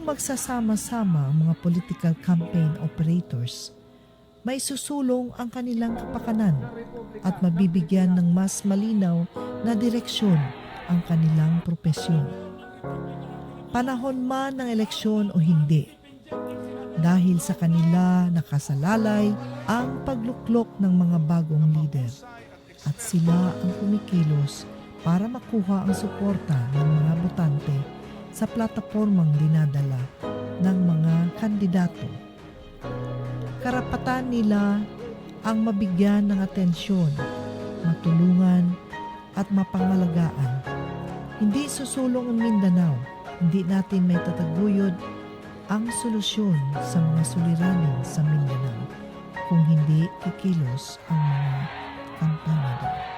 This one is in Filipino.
magsasama-sama ang mga political campaign operators, may susulong ang kanilang kapakanan at mabibigyan ng mas malinaw na direksyon ang kanilang propesyon. Panahon man ng eleksyon o hindi, dahil sa kanila nakasalalay ang pagluklok ng mga bagong leader at sila ang kumikilos para makuha ang suporta ng mga botante sa platapormang dinadala ng mga kandidato. Karapatan nila ang mabigyan ng atensyon, matulungan at mapangalagaan. Hindi susulong ang Mindanao, hindi natin may tataguyod ang solusyon sa mga suliranin sa Mindanao kung hindi kikilos ang mga kampanada.